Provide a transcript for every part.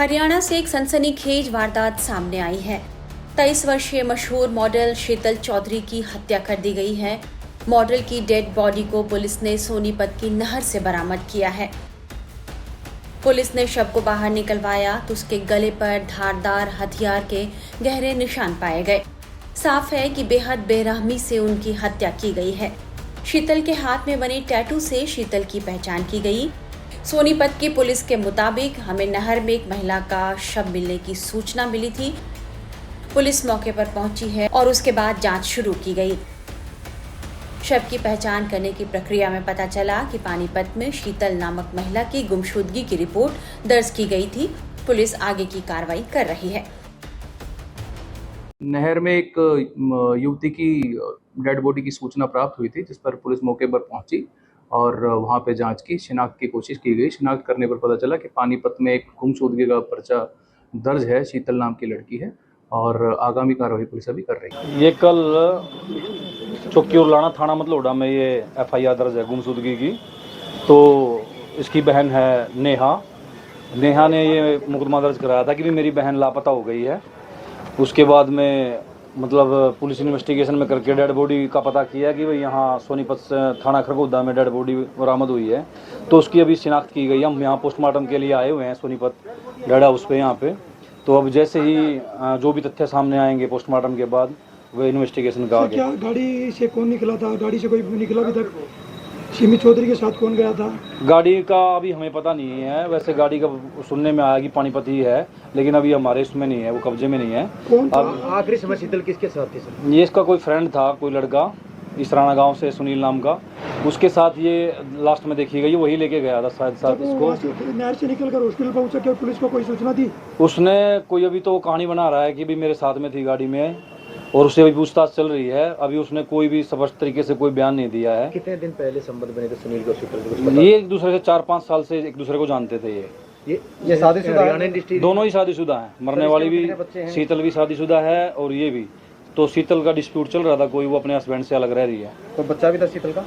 हरियाणा से एक सनसनीखेज वारदात सामने आई है। 23 वर्षीय मशहूर मॉडल शीतल चौधरी की हत्या कर दी गई है। मॉडल की डेड बॉडी को पुलिस ने सोनीपत की नहर से बरामद किया है। पुलिस ने शव को बाहर निकलवाया तो उसके गले पर धारदार हथियार के गहरे निशान पाए गए। साफ है कि बेहद बेरहमी से उनकी हत्या की गई है। शीतल के हाथ में बने टैटू से शीतल की पहचान की गई। सोनीपत की पुलिस के मुताबिक हमें नहर में एक महिला का शव मिलने की सूचना मिली थी। पुलिस मौके पर पहुंची है और उसके बाद जांच शुरू की गई। शव की पहचान करने की प्रक्रिया में पता चला कि पानीपत में शीतल नामक महिला की गुमशुदगी की रिपोर्ट दर्ज की गई थी। पुलिस आगे की कार्रवाई कर रही है। नहर में एक युवती की डेड बॉडी की सूचना प्राप्त हुई थी, जिस पर पुलिस मौके पर पहुंची और वहां पे जांच की, शिनाख्त की कोशिश की गई। शिनाख्त करने पर पता चला कि पानीपत में एक गुमशुदगी का पर्चा दर्ज है, शीतल नाम की लड़की है और आगामी कार्रवाई पुलिस अभी कर रही है। ये कल चौकी उरलाना थाना मतलोडा में ये एफआईआर दर्ज है गुमशुदगी की। तो इसकी बहन है नेहा ने ये मुकदमा दर्ज कराया था कि भी मेरी बहन लापता हो गई है। उसके बाद में मतलब पुलिस इन्वेस्टिगेशन में करके डेड बॉडी का पता किया कि भाई यहाँ सोनीपत थाना खरगोदा में डेड बॉडी बरामद हुई है। तो उसकी अभी शिनाख्त की गई। हम यहाँ पोस्टमार्टम के लिए आए हुए हैं सोनीपत डेड हाउस पे यहाँ पे। तो अब जैसे ही जो भी तथ्य सामने आएंगे पोस्टमार्टम के बाद वो इन्वेस्टिगेशन का आगे। क्या गाड़ी से कौन निकला था? गाड़ी से कोई निकला अभी तक? सिमी चौधरी के साथ कौन गया था? गाड़ी का अभी हमें पता नहीं है। वैसे गाड़ी का सुनने में आया कि पानीपत ही है, लेकिन अभी हमारे इसमें नहीं है, वो कब्जे में नहीं है। कौन था? अब आखिरी समय शीतल किसके साथ थी सर? ये इसका कोई फ्रेंड था, कोई लड़का इसराना गांव से सुनील नाम का, उसके साथ ये लास्ट में देखी गई, वही लेके गया था शायद साथ इसको। नहर से निकलकर हॉस्पिटल पहुंचा, क्या पुलिस को कोई सूचना दी? उसने कोई अभी तो कहानी बना रहा है कि भी मेरे साथ में थी गाड़ी में, और उससे अभी पूछताछ चल रही है। अभी उसने कोई भी स्पष्ट तरीके से कोई बयान नहीं दिया है। कितने दिन पहले संबंध बने थे सुनील को शीतल? ये एक दूसरे से 4-5 साल से एक दूसरे को जानते थे। ये शादीशुदा है? दोनों ही शादीशुदा हैं। मरने वाली भी शीतल भी शादीशुदा है और ये भी। तो शीतल का डिस्प्यूट चल रहा था, कोई वो अपने हस्बैंड से अलग रह रही है। तो बच्चा भी था शीतल का?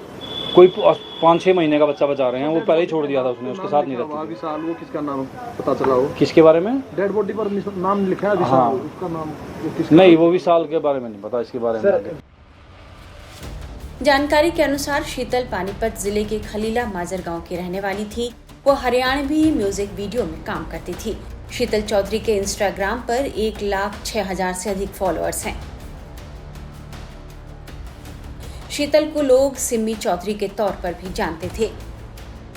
कोई 5-6 महीने का बच्चा बचा रहे हैं। वो पहले ही छोड़ दिया था उसने, उसके साथ नहीं रहती। विशाल, वो किसका नाम पता चला? वो किसके बारे में? डेड बॉडी पर नाम लिखा है विशाल। हाँ। उसका नाम नहीं, वो विशाल के बारे में नहीं पता, इसके बारे में। जानकारी के अनुसार शीतल पानीपत जिले के खलीला माजर गांव की रहने वाली थी। वो हरियाणवी म्यूजिक वीडियो में काम करती थी। शीतल चौधरी के इंस्टाग्राम पर 1,06,000 से अधिक फॉलोअर्स हैं। शीतल को लोग सिमी चौधरी के तौर पर भी जानते थे।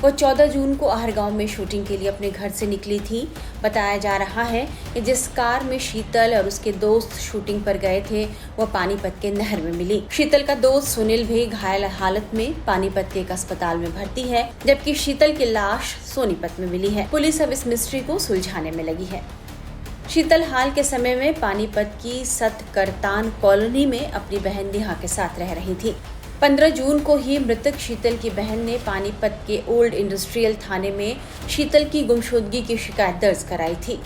वो 14 जून को आहरगांव में शूटिंग के लिए अपने घर से निकली थी। बताया जा रहा है कि जिस कार में शीतल और उसके दोस्त शूटिंग पर गए थे, वो पानीपत के नहर में मिली। शीतल का दोस्त सुनील भी घायल हालत में पानीपत के एक अस्पताल में भर्ती है, जबकि शीतल की लाश सोनीपत में मिली है। पुलिस अब इस मिस्ट्री को सुलझाने में लगी है। शीतल हाल के समय में पानीपत की सतकरतान कॉलोनी में अपनी बहन नेहा के साथ रह रही थी। 15 जून को ही मृतक शीतल की बहन ने पानीपत के ओल्ड इंडस्ट्रियल थाने में शीतल की गुमशुदगी की शिकायत दर्ज कराई थी।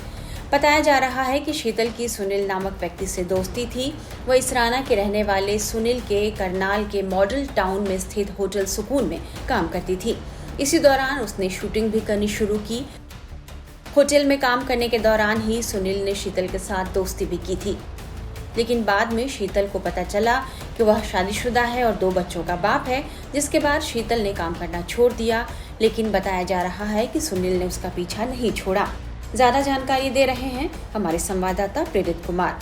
बताया जा रहा है कि शीतल की सुनील नामक व्यक्ति से दोस्ती थी। वह इसराना के रहने वाले सुनील के करनाल के मॉडल टाउन में स्थित होटल सुकून में काम करती थी। इसी दौरान उसने शूटिंग भी करनी शुरू की। होटल में काम करने के दौरान ही सुनील ने शीतल के साथ दोस्ती भी की थी, लेकिन बाद में शीतल को पता चला कि वह शादीशुदा है और 2 बच्चों का बाप है, जिसके बाद शीतल ने काम करना छोड़ दिया। लेकिन बताया जा रहा है कि सुनील ने उसका पीछा नहीं छोड़ा। ज्यादा जानकारी दे रहे हैं हमारे संवाददाता प्रेरित कुमार।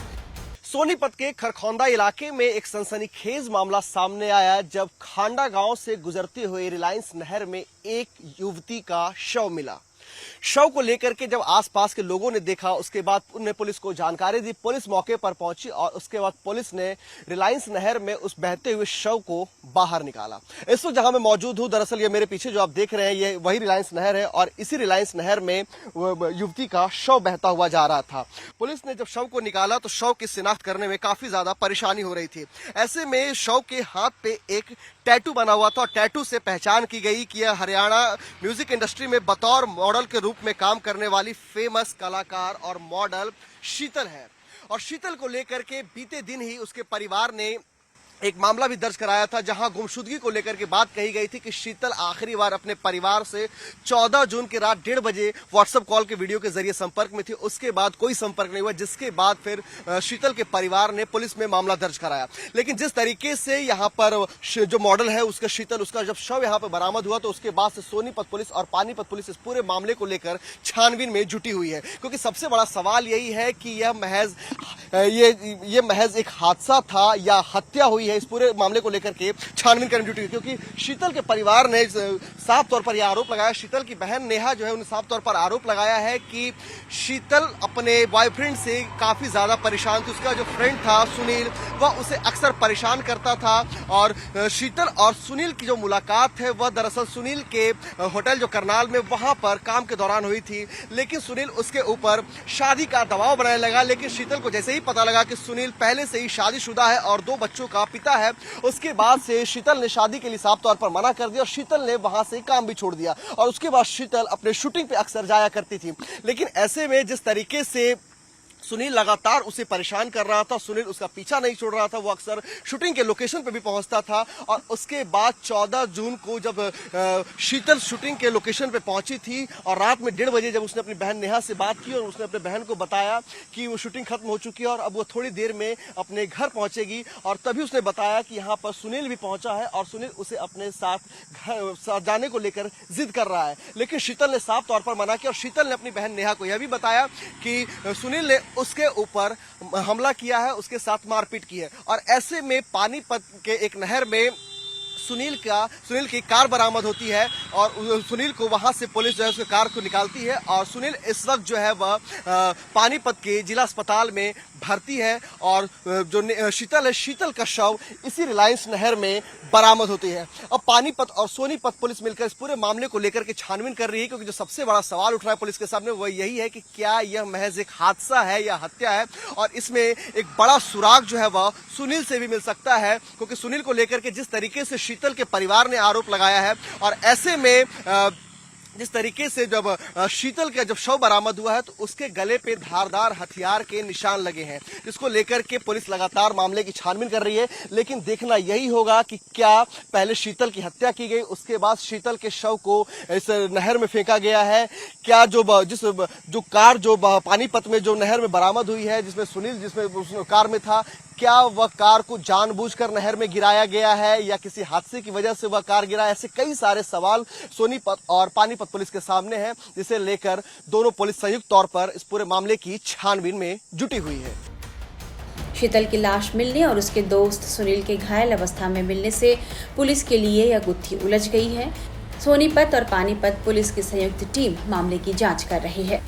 सोनीपत के खरखौंदा इलाके में एक सनसनीखेज मामला सामने आया, जब खांडा गांव से गुजरते हुए रिलायंस नहर में एक युवती का शव मिला। शव को लेकर के जब आसपास के लोगों ने देखा, उसके बाद उन्हें पुलिस को जानकारी दी। पुलिस मौके पर पहुंची और उसके बाद पुलिस ने रिलायंस नहर में उस बहते हुए शव को बाहर निकाला। इस वक्त जहां मैं मौजूद हूं, दरअसल ये मेरे पीछे जो आप देख रहे हैं, ये वही रिलायंस नहर है और इसी रिलायंस नहर में युवती का शव बहता हुआ जा रहा था। पुलिस ने जब शव को निकाला तो शव की शिनाख्त करने में काफी ज्यादा परेशानी हो रही थी। ऐसे में शव के हाथ पे एक टैटू बना हुआ था और टैटू से पहचान की गई कि यह हरियाणा म्यूजिक इंडस्ट्री में बतौर मॉडल के रूप में काम करने वाली फेमस कलाकार और मॉडल शीतल है। और शीतल को लेकर के बीते दिन ही उसके परिवार ने एक मामला भी दर्ज कराया था, जहां गुमशुदगी को लेकर के बात कही गई थी कि शीतल आखिरी बार अपने परिवार से 14 जून की रात 1:30 बजे व्हाट्सएप कॉल के वीडियो के जरिए संपर्क में थी। उसके बाद कोई संपर्क नहीं हुआ, जिसके बाद फिर शीतल के परिवार ने पुलिस में मामला दर्ज कराया। लेकिन जिस तरीके से यहाँ पर जो मॉडल है उसका शीतल, उसका जब शव यहाँ पर बरामद हुआ तो उसके बाद से सोनीपत पुलिस और पानीपत पुलिस इस पूरे मामले को लेकर छानबीन में जुटी हुई है, क्योंकि सबसे बड़ा सवाल यही है कि यह महज एक हादसा था या हत्या हुई है। इस पूरे मामले को लेकर के छानबीन करने जुटी हुई, क्योंकि शीतल के परिवार ने साफ तौर पर यह आरोप लगाया, शीतल की बहन नेहा जो है उन्हें साफ तौर पर आरोप लगाया है कि शीतल अपने बॉयफ्रेंड से काफी ज्यादा परेशान थी। उसका जो फ्रेंड था सुनील, वह उसे अक्सर परेशान करता था और शीतल और सुनील की जो मुलाकात है वह दरअसल सुनील के होटल जो करनाल में वहां पर काम के दौरान हुई थी। लेकिन सुनील उसके ऊपर शादी का दबाव बनाने लगा। लेकिन शीतल को जैसे ही पता लगा कि सुनील पहले से ही शादीशुदा है और 2 बच्चों का पिता है, उसके बाद से शीतल ने शादी के लिए साफ तौर पर मना कर दिया और शीतल ने वहां से काम भी छोड़ दिया। और उसके बाद शीतल अपने शूटिंग पे अक्सर जाया करती थी। लेकिन ऐसे में जिस तरीके से सुनील लगातार उसे परेशान कर रहा था, सुनील उसका पीछा नहीं छोड़ रहा था, वो अक्सर शूटिंग के लोकेशन पे भी पहुंचता था। और उसके बाद 14 जून को जब शीतल शूटिंग के लोकेशन पे पहुंची थी और रात में 1:30 बजे जब उसने अपनी बहन नेहा से बात की और उसने अपने बहन को बताया कि वो शूटिंग खत्म हो चुकी है और अब वो थोड़ी देर में अपने घर पहुंचेगी, और तभी उसने बताया कि यहाँ पर सुनील भी पहुंचा है और सुनील उसे अपने साथ जाने को लेकर जिद कर रहा है। लेकिन शीतल ने साफ तौर पर मना किया और शीतल ने अपनी बहन नेहा को यह भी बताया कि सुनील ने उसके ऊपर हमला किया है, उसके साथ मारपीट की है। और ऐसे में पानीपत के एक नहर में सुनील की कार बरामद होती है और सुनील को वहां से पुलिस जो है उसके कार को निकालती है और सुनील इस वक्त जो है वह पानीपत के जिला अस्पताल में भर्ती है और जो शीतल है, शीतल का शव इसी रिलायंस नहर में बरामद होती है। अब पानीपत और सोनीपत पुलिस मिलकर इस पूरे मामले को लेकर के छानबीन कर रही है, क्योंकि जो सबसे बड़ा सवाल उठ रहा है पुलिस के सामने वह यही है कि क्या यह महज एक हादसा है या हत्या है। और इसमें एक बड़ा सुराग जो है वह सुनील से भी मिल सकता है, क्योंकि सुनील को लेकर के जिस तरीके से शीतल के परिवार ने आरोप लगाया है और ऐसे में जिस तरीके से जब शीतल का जब शव बरामद हुआ है तो उसके गले पे धारदार हथियार के निशान लगे हैं, जिसको लेकर के पुलिस लगातार मामले की छानबीन कर रही है। लेकिन देखना यही होगा कि क्या पहले शीतल की हत्या की गई, उसके बाद शीतल के शव को इस नहर में फेंका गया है, क्या जो कार जो पानीपत में जो नहर में बरामद हुई है जिसमें सुनील जिसमें कार में था, क्या वह कार को जानबूझकर नहर में गिराया गया है या किसी हादसे की वजह से वह कार गिरा। ऐसे कई सारे सवाल सोनीपत और पानीपत पुलिस के सामने हैं, जिसे लेकर दोनों पुलिस संयुक्त तौर पर इस पूरे मामले की छानबीन में जुटी हुई है। शीतल की लाश मिलने और उसके दोस्त सुनील के घायल अवस्था में मिलने से पुलिस के लिए यह गुत्थी उलझ गई है। सोनीपत और पानीपत पुलिस की संयुक्त टीम मामले की जांच कर रही है।